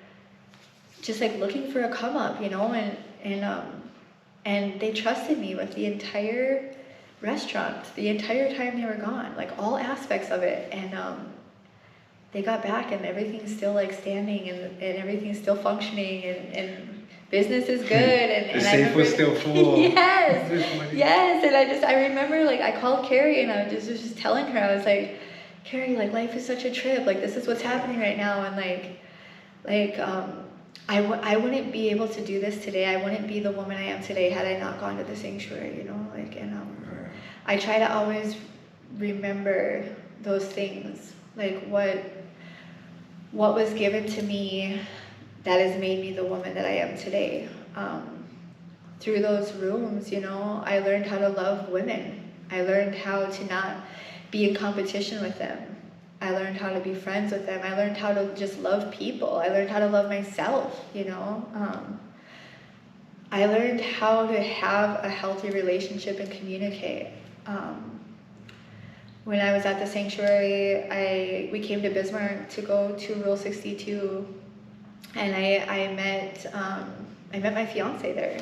just like looking for a come up, you know, and they trusted me with the entire restaurant, the entire time they were gone, like all aspects of it. And they got back and everything's still like standing and everything's still functioning and business is good. And the I safe remember, was still full. yes, yes. And I remember like I called Carrie and I was just telling her, I was like, Carrie, like life is such a trip. Like this is what's happening right now. And I wouldn't be able to do this today. I wouldn't be the woman I am today had I not gone to the sanctuary, you know, like, and I try to always remember those things, like what was given to me that has made me the woman that I am today. Through those rooms, you know, I learned how to love women. I learned how to not be in competition with them. I learned how to be friends with them. I learned how to just love people. I learned how to love myself, you know. I learned how to have a healthy relationship and communicate. When I was at the sanctuary, we came to Bismarck to go to Rule 62, and I met my fiance there.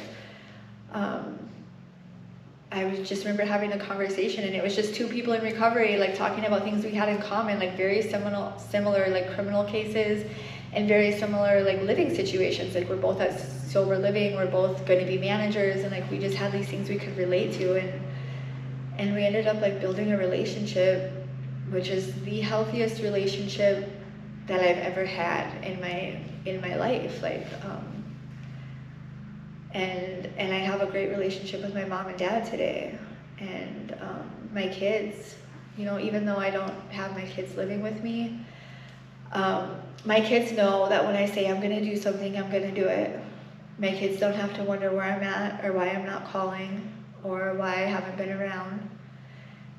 I just remember having a conversation, and it was just two people in recovery, like talking about things we had in common, like very similar like criminal cases, and very similar like living situations. Like we're both at sober living, we're both going to be managers, and like we just had these things we could relate to, and we ended up like building a relationship, which is the healthiest relationship that I've ever had in my life. Like, and I have a great relationship with my mom and dad today, and my kids. You know, even though I don't have my kids living with me, my kids know that when I say I'm gonna do something, I'm gonna do it. My kids don't have to wonder where I'm at or why I'm not calling or why I haven't been around.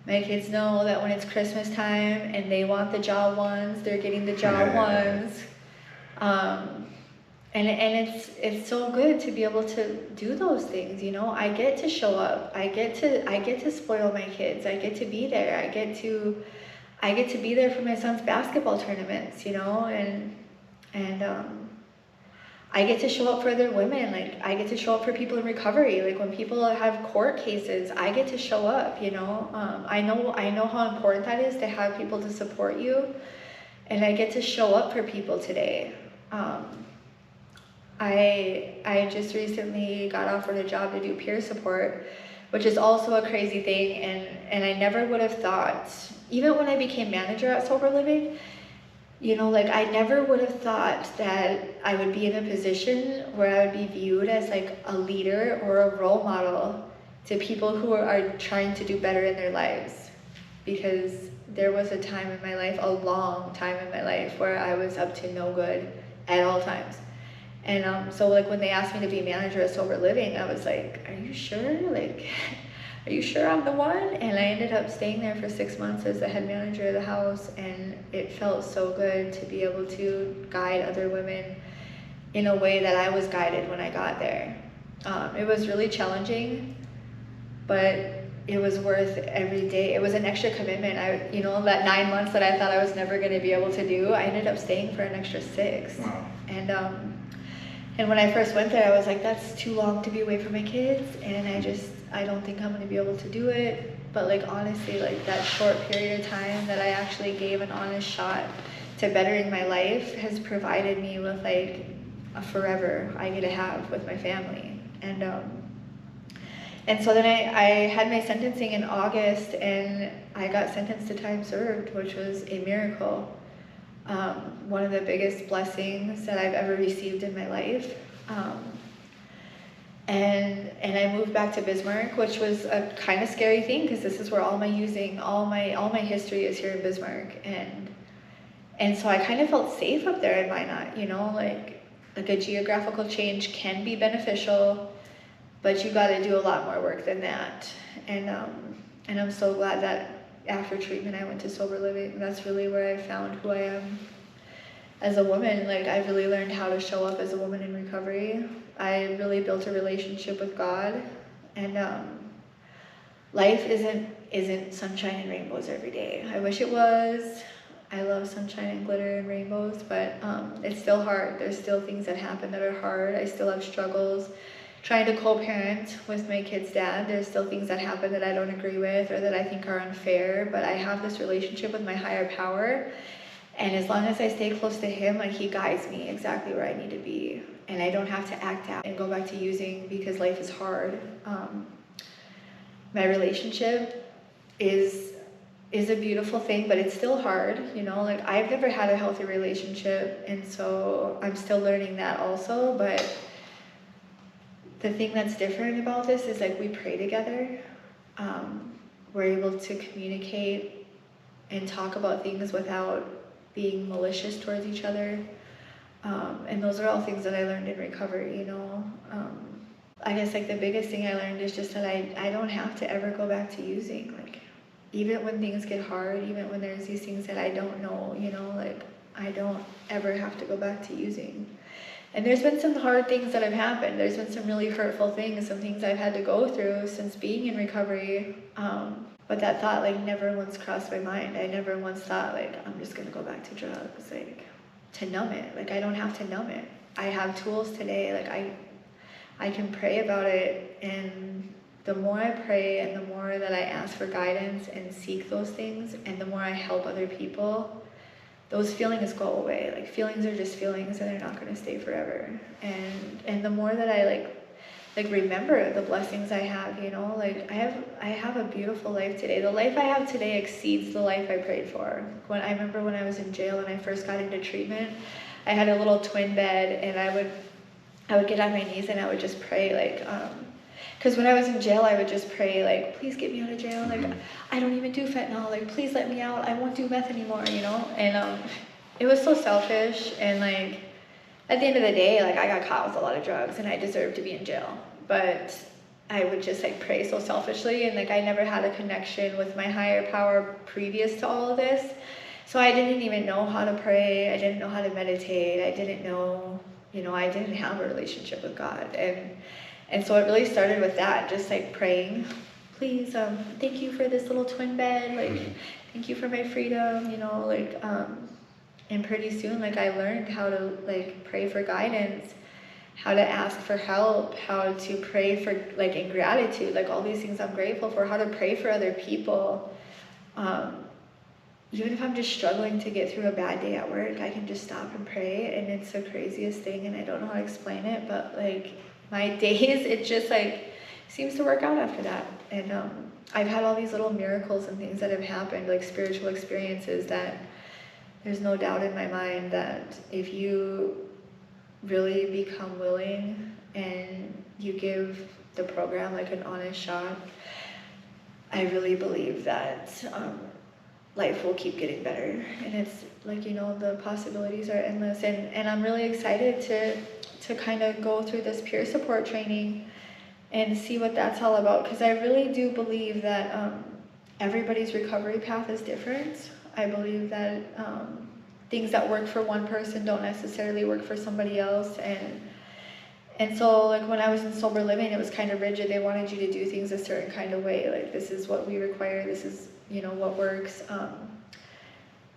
My kids know that when it's Christmas time and they want the jaw ones, they're getting the jaw ones. And it's so good to be able to do those things, you know. I get to show up. I get to spoil my kids. I get to be there. I get to be there for my son's basketball tournaments, you know, and I get to show up for other women. Like I get to show up for people in recovery. Like when people have court cases, I get to show up, you know. I know how important that is to have people to support you, and I get to show up for people today. I just recently got offered a job to do peer support, which is also a crazy thing, and I never would have thought, even when I became manager at Sober Living, you know, like I never would have thought that I would be in a position where I would be viewed as like a leader or a role model to people who are trying to do better in their lives. Because there was a time in my life, a long time in my life, where I was up to no good at all times. And so like when they asked me to be manager at Sober Living, I was like, are you sure? Like, are you sure I'm the one? And I ended up staying there for 6 months as the head manager of the house, and it felt so good to be able to guide other women in a way that I was guided when I got there. It was really challenging, but it was worth every day. It was an extra commitment. You know, that 9 months that I thought I was never going to be able to do, I ended up staying for an extra 6. Wow. And when I first went there, I was like, that's too long to be away from my kids, and I don't think I'm going to be able to do it. But like honestly, like that short period of time that I actually gave an honest shot to bettering my life has provided me with like a forever I get to have with my family. And so then I had my sentencing in August, and I got sentenced to time served, which was a miracle. One of the biggest blessings that I've ever received in my life. And I moved back to Bismarck, which was a kind of scary thing, because this is where all my history is here in Bismarck. And so I kind of felt safe up there in Minot, you know, like a geographical change can be beneficial, but you got to do a lot more work than that. And I'm so glad that after treatment I went to Sober Living. That's really where I found who I am as a woman. Like I really learned how to show up as a woman in recovery. I really built a relationship with God. And life isn't sunshine and rainbows every day. I wish it was. I love sunshine and glitter and rainbows, but it's still hard. There's still things that happen that are hard. I still have struggles trying to co-parent with my kid's dad. There's still things that happen that I don't agree with or that I think are unfair, but I have this relationship with my higher power, and as long as I stay close to him, like, he guides me exactly where I need to be, and I don't have to act out and go back to using because life is hard. My relationship is a beautiful thing, but it's still hard, you know, like, I've never had a healthy relationship, and so I'm still learning that also. But the thing that's different about this is, like, we pray together. We're able to communicate and talk about things without being malicious towards each other. And those are all things that I learned in recovery, you know. I guess, like, the biggest thing I learned is just that I don't have to ever go back to using. Like, even when things get hard, even when there's these things that I don't know, you know, like, I don't ever have to go back to using. And there's been some hard things that have happened. There's been some really hurtful things, some things I've had to go through since being in recovery. But that thought, like, never once crossed my mind. I never once thought, like, I'm just gonna go back to drugs, like, to numb it. Like, I don't have to numb it. I have tools today. Like, I can pray about it, and the more I pray and the more that I ask for guidance and seek those things, and the more I help other people, those feelings go away. Like, feelings are just feelings, and they're not going to stay forever. And the more that I like remember the blessings I have, you know, like, I have a beautiful life today. The life I have today exceeds the life I prayed for. I remember when I was in jail and I first got into treatment, I had a little twin bed, and I would get on my knees and I would just pray, like, because when I was in jail, I would just pray, like, please get me out of jail. Like, I don't even do fentanyl. Like, please let me out. I won't do meth anymore, you know? And it was so selfish. And, like, at the end of the day, like, I got caught with a lot of drugs and I deserved to be in jail. But I would just, like, pray so selfishly. And, like, I never had a connection with my higher power previous to all of this. So I didn't even know how to pray. I didn't know how to meditate. I didn't know, you know, I didn't have a relationship with God. And so it really started with that, just, like, praying, please, thank you for this little twin bed, like, thank you for my freedom, you know, like, and pretty soon, like, I learned how to, like, pray for guidance, how to ask for help, how to pray for, like, in gratitude, like, all these things I'm grateful for, how to pray for other people. Even if I'm just struggling to get through a bad day at work, I can just stop and pray, and it's the craziest thing, and I don't know how to explain it, but, like, my days, it just, like, seems to work out after that. And I've had all these little miracles and things that have happened, like spiritual experiences, that there's no doubt in my mind that if you really become willing and you give the program, like, an honest shot, I really believe that life will keep getting better. And it's like, you know, the possibilities are endless, and I'm really excited to kind of go through this peer support training and see what that's all about, because I really do believe that everybody's recovery path is different. I believe that things that work for one person don't necessarily work for somebody else, and so, like, when I was in sober living, it was kind of rigid. They wanted you to do things a certain kind of way, like, this is what we require, this is, you know, what works.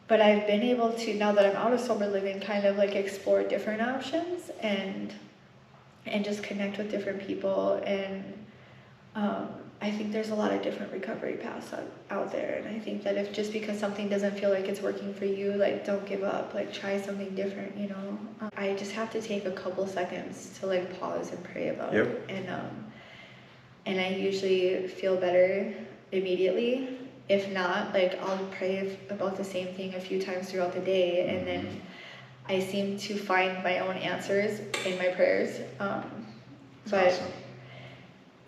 But I've been able to, now that I'm out of sober living, kind of, like, explore different options and just connect with different people. And I think there's a lot of different recovery paths out there. And I think that if just because something doesn't feel like it's working for you, like, don't give up, like, try something different, you know. I just have to take a couple seconds to, like, pause and pray about it. And I usually feel better immediately. If not, like, I'll pray about the same thing a few times throughout the day, and then I seem to find my own answers in my prayers. But awesome.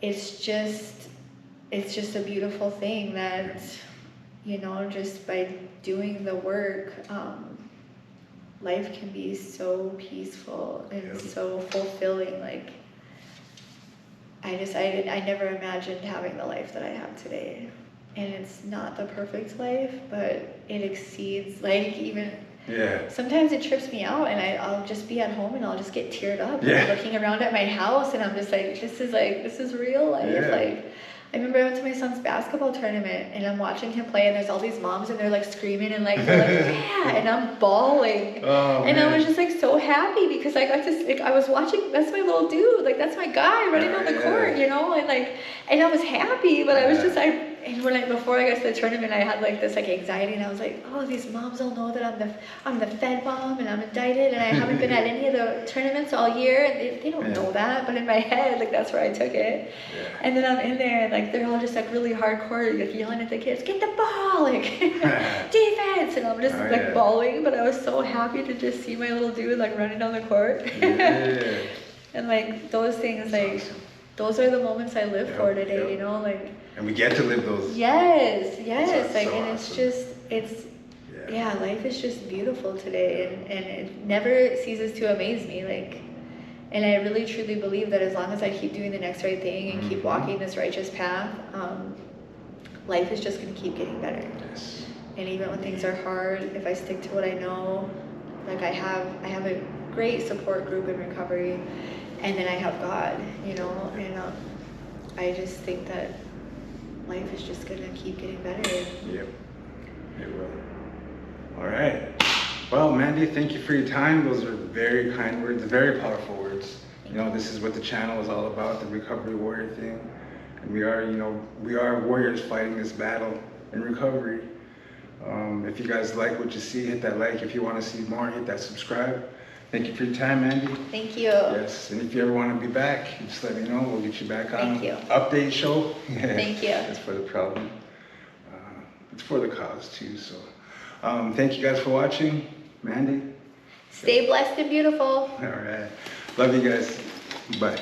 It's just a beautiful thing that, you know, just by doing the work, life can be so peaceful and so fulfilling. Like, I never imagined having the life that I have today. And it's not the perfect life, but it exceeds, like, even, Yeah. sometimes it trips me out, and I'll just be at home and I'll just get teared up, Yeah. looking around at my house, and I'm just like, this is real life. Yeah. Like, I remember I went to my son's basketball tournament, and I'm watching him play, and there's all these moms, and they're like screaming, and like, they're like, yeah, and I'm bawling. Oh, and man. I was just like so happy because I got to, like, I was watching, that's my little dude, like that's my guy running on the court, you know, and like, and I was happy, but I was just, and before I got to the tournament, I had like this like anxiety, and I was like, oh, these moms all know that I'm the Fed mom, and I'm indicted, and I haven't been at any of the tournaments all year, and they don't know that, but in my head, like that's where I took it. Yeah. And then I'm in there, and like they're all just like really hardcore, like yelling at the kids, get the ball, like defense, and I'm just like bawling, but I was so happy to just see my little dude like running down the court. Yeah. And like those things, like those are the moments I live for today, you know, like. And we get to live those. Yes, That's like, so and awesome. it's life is just beautiful today, and it never ceases to amaze me, like, and I really truly believe that as long as I keep doing the next right thing and keep walking this righteous path, life is just going to keep getting better. Yes. And even when things are hard, if I stick to what I know, like I have a great support group in recovery, and then I have God, you know, and I just think that life is just gonna keep getting better. Yep, it will. All right. Well, Mandi, thank you for your time. Those are very kind words, very powerful words. You know, this is what the channel is all about, the recovery warrior thing. And we are warriors fighting this battle in recovery. If you guys like what you see, hit that like. If you want to see more, hit that subscribe. Thank you for your time, Mandi. Thank you. Yes, and if you ever want to be back, just let me know. We'll get you back on. Thank you. Update show. Thank you. That's for the problem. It's for the cause too. So, thank you guys for watching, Mandi. Stay blessed and beautiful. All right, love you guys. Bye.